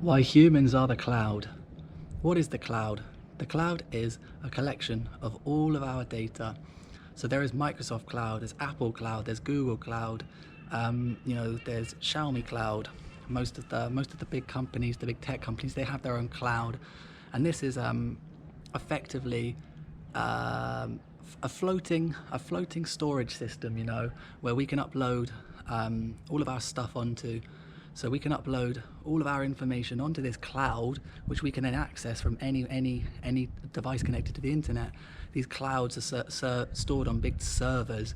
Why humans are the cloud. What is the cloud? The cloud is a collection of all of our data. So there is Microsoft Cloud, there's Apple Cloud, there's Google Cloud, there's Xiaomi Cloud. Most of the big companies, the big tech companies, they have their own cloud, and this is effectively a floating storage system, where we can upload all of our stuff onto. So we can upload all of our information onto this cloud, which we can then access from any device connected to the internet. These clouds are stored on big servers,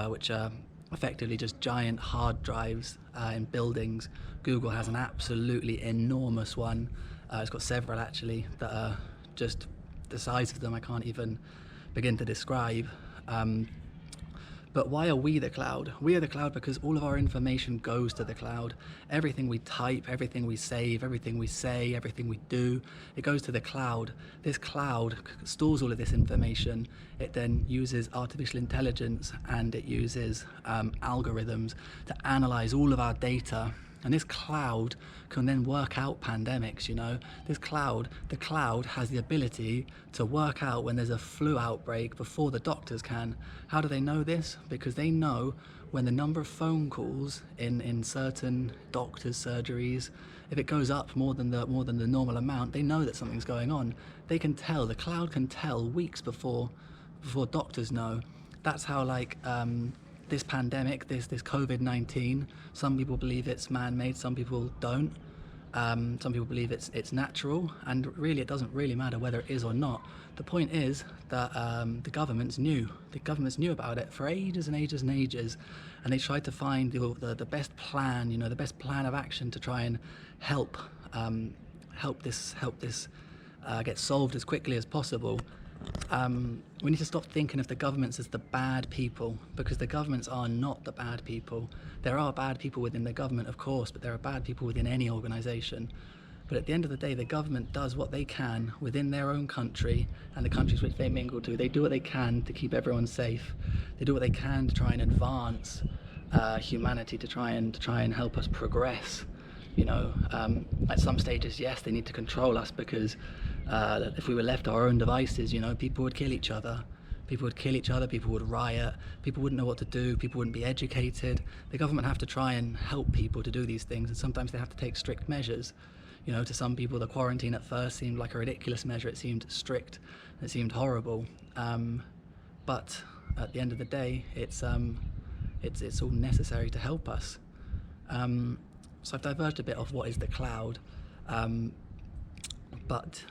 which are effectively just giant hard drives in buildings. Google has an absolutely enormous one. It's got several actually that are just the size of them I can't even begin to describe. But why are we the cloud? We are the cloud because all of our information goes to the cloud. Everything we type, everything we save, everything we say, everything we do, it goes to the cloud. This cloud stores all of this information. It then uses artificial intelligence and it uses algorithms to analyze all of our data. And this cloud can then work out pandemics, the cloud has the ability to work out when there's a flu outbreak before the doctors can. How do they know this? Because they know when the number of phone calls in certain doctors' surgeries, if it goes up more than the normal amount, they know that something's going on. They can tell, the cloud can tell weeks before doctors know. That's how this pandemic, this COVID-19, some people believe it's man-made, some people don't. Some people believe it's natural, and really it doesn't really matter whether it is or not. The point is that the governments knew about it for ages and ages and ages, and they tried to find the best plan, the best plan of action to try and help this get solved as quickly as possible. We need to stop thinking of the governments as the bad people, because the governments are not the bad people. There are bad people within the government, of course, but there are bad people within any organisation. But at the end of the day, the government does what they can within their own country and the countries which they mingle to. They do what they can to keep everyone safe. They do what they can to try and advance humanity, to try and help us progress. At some stages, yes, they need to control us because if we were left to our own devices, people would kill each other. People would riot, people wouldn't know what to do, people wouldn't be educated. The government have to try and help people to do these things, and sometimes they have to take strict measures. To some people, the quarantine at first seemed like a ridiculous measure. It seemed strict, it seemed horrible. But at the end of the day, it's all necessary to help us. So I've diverged a bit off what is the cloud, but